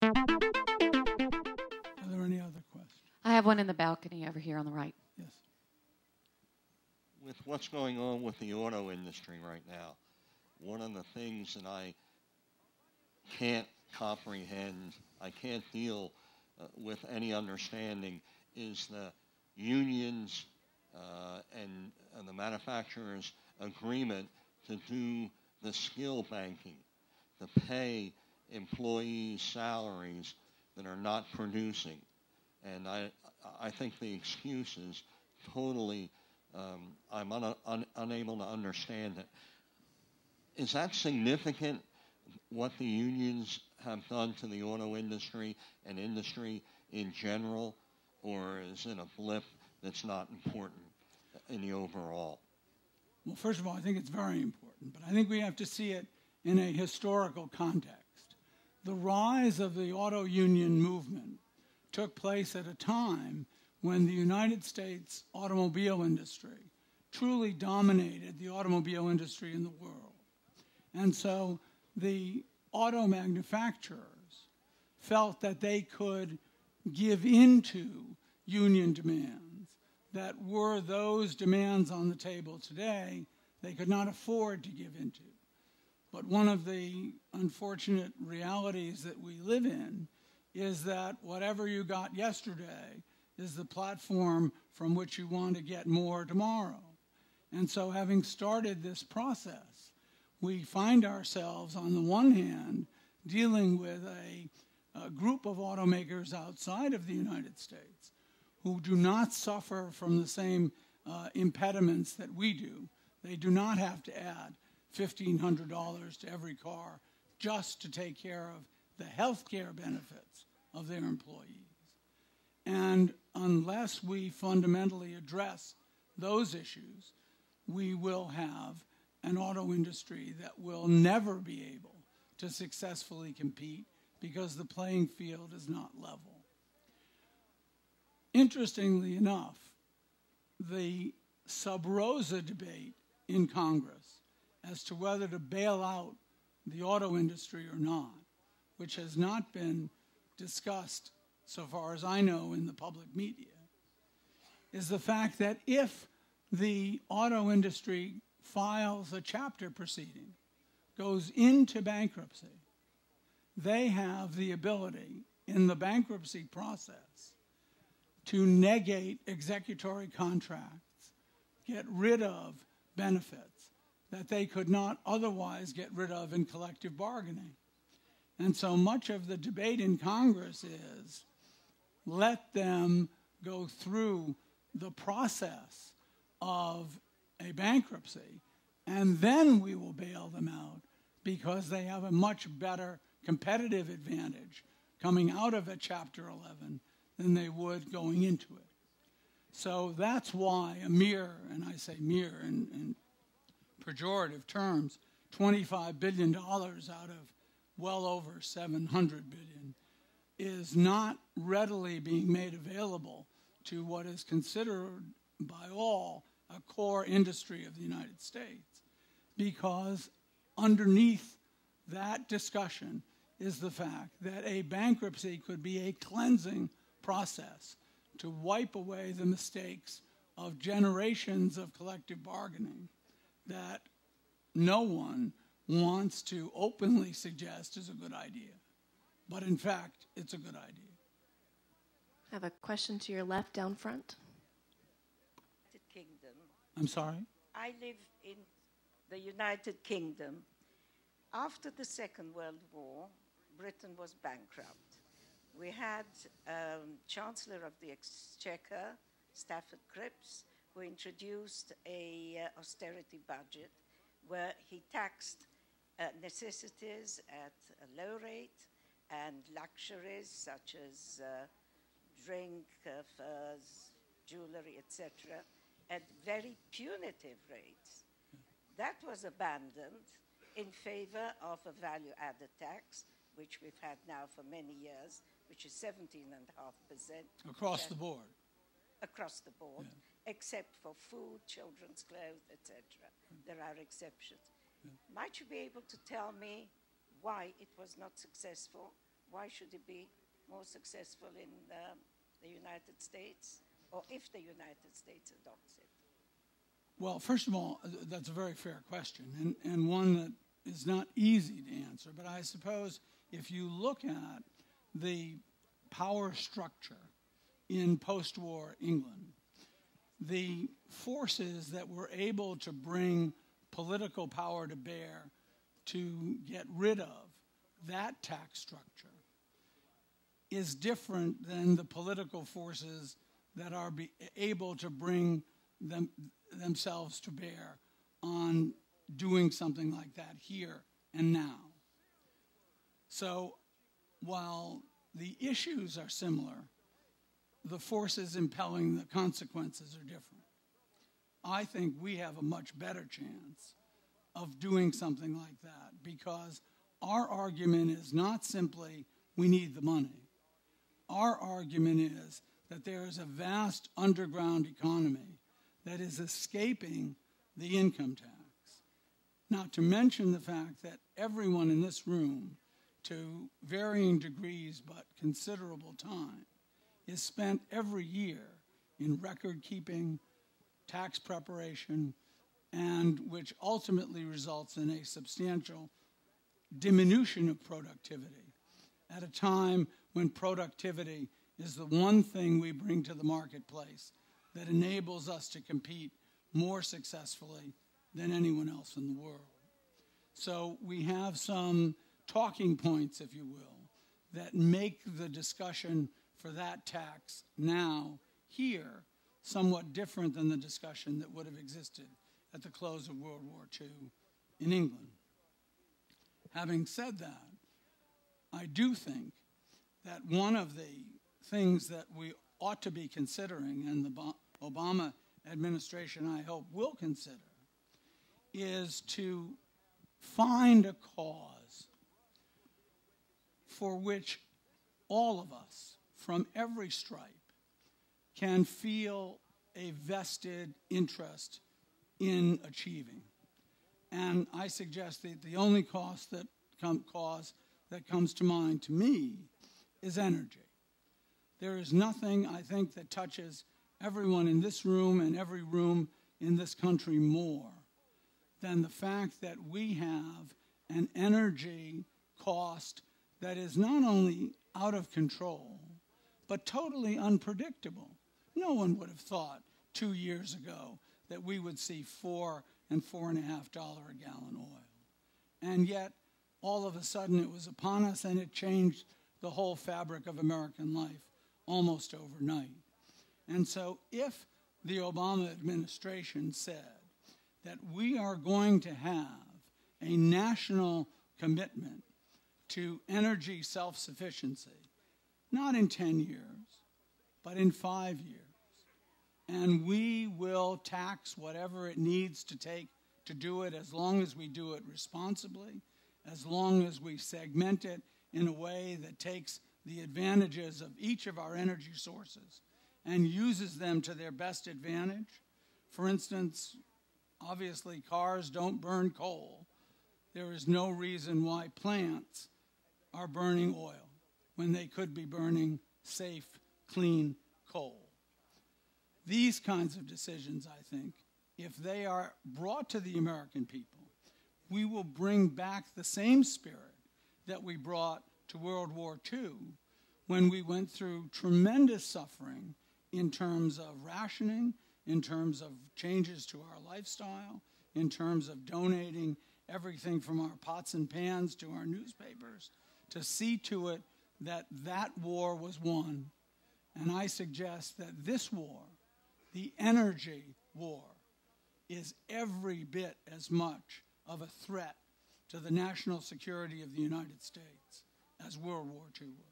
Are there any other questions? I have one in the balcony over here on the right. Yes. With what's going on with the auto industry right now, one of the things that I can't comprehend, I can't deal with any understanding, is the unions and the manufacturers' agreement to do the skill banking, to pay employees salaries that are not producing. And I think the excuse is totally, I'm unable to understand it. Is that significant, what the unions have done to the auto industry and industry in general, or is it a blip that's not important in the overall? Well, first of all, I think it's very important, but I think we have to see it in a historical context. The rise of the auto union movement took place at a time when the United States automobile industry truly dominated the automobile industry in the world. And so the auto manufacturers felt that they could give into union demands that were those demands on the table today they could not afford to give into. But one of the unfortunate realities that we live in is that whatever you got yesterday is the platform from which you want to get more tomorrow. And so having started this process, we find ourselves, on the one hand, dealing with a group of automakers outside of the United States who do not suffer from the same impediments that we do. They do not have to add $1,500 to every car just to take care of the health care benefits of their employees. And unless we fundamentally address those issues, we will have an auto industry that will never be able to successfully compete because the playing field is not level. Interestingly enough, the sub rosa debate in Congress as to whether to bail out the auto industry or not, which has not been discussed, so far as I know, in the public media, is the fact that if the auto industry files a chapter proceeding, goes into bankruptcy, they have the ability in the bankruptcy process to negate executory contracts, get rid of benefits that they could not otherwise get rid of in collective bargaining. And so much of the debate in Congress is, let them go through the process of a bankruptcy, and then we will bail them out because they have a much better competitive advantage coming out of a Chapter 11 than they would going into it. So that's why a mere, and I say mere in pejorative terms, $25 billion out of well over $700 billion is not readily being made available to what is considered by all a core industry of the United States, because underneath that discussion is the fact that a bankruptcy could be a cleansing process to wipe away the mistakes of generations of collective bargaining that no one wants to openly suggest is a good idea. But in fact, it's a good idea. I have a question to your left down front. Kingdom. I'm sorry? I live in the United Kingdom. After the Second World War, Britain was bankrupt. We had Chancellor of the Exchequer, Stafford Cripps, who introduced a austerity budget where he taxed necessities at a low rate and luxuries such as drink, furs, jewelry, etc., at very punitive rates. That was abandoned in favor of a value-added tax, which we've had now for many years, which is 17.5%. Across the board. Across the board, yeah. Except for food, children's clothes, etc. There are exceptions. Might you be able to tell me why it was not successful, why should it be more successful in the United States, or if the United States adopts it? Well, first of all, that's a very fair question, and one that is not easy to answer. But I suppose if you look at the power structure in post-war England, the forces that were able to bring political power to bear to get rid of that tax structure is different than the political forces that are able to bring themselves to bear on doing something like that here and now. So while the issues are similar, the forces impelling the consequences are different. I think we have a much better chance of doing something like that because our argument is not simply we need the money. Our argument is that there is a vast underground economy that is escaping the income tax. Not to mention the fact that everyone in this room, to varying degrees but considerable time, is spent every year in record keeping, tax preparation, and which ultimately results in a substantial diminution of productivity at a time when productivity is the one thing we bring to the marketplace that enables us to compete more successfully than anyone else in the world. So we have some talking points, if you will, that make the discussion for that tax now, here, somewhat different than the discussion that would have existed at the close of World War II in England. Having said that, I do think that one of the things that we ought to be considering, and the Obama administration, I hope, will consider, is to find a cause for which all of us, from every stripe, can feel a vested interest in achieving. And I suggest that the only cause that comes to mind to me is energy. There is nothing, I think, that touches everyone in this room and every room in this country more than the fact that we have an energy cost that is not only out of control, but totally unpredictable. No one would have thought 2 years ago that we would see $4 and $4.50 a gallon oil. And yet, all of a sudden, it was upon us, and it changed the whole fabric of American life almost overnight. And so if the Obama administration said that we are going to have a national commitment to energy self-sufficiency, not in 10 years, but in 5 years, and we will tax whatever it needs to take to do it as long as we do it responsibly, as long as we segment it in a way that takes the advantages of each of our energy sources and uses them to their best advantage. For instance, obviously cars don't burn coal. There is no reason why plants are burning oil when they could be burning safe, clean coal. These kinds of decisions, I think, if they are brought to the American people, we will bring back the same spirit that we brought to World War II when we went through tremendous suffering in terms of rationing, in terms of changes to our lifestyle, in terms of donating everything from our pots and pans to our newspapers, to see to it that that war was won. And I suggest that this war, the energy war, is every bit as much of a threat to the national security of the United States as World War II was.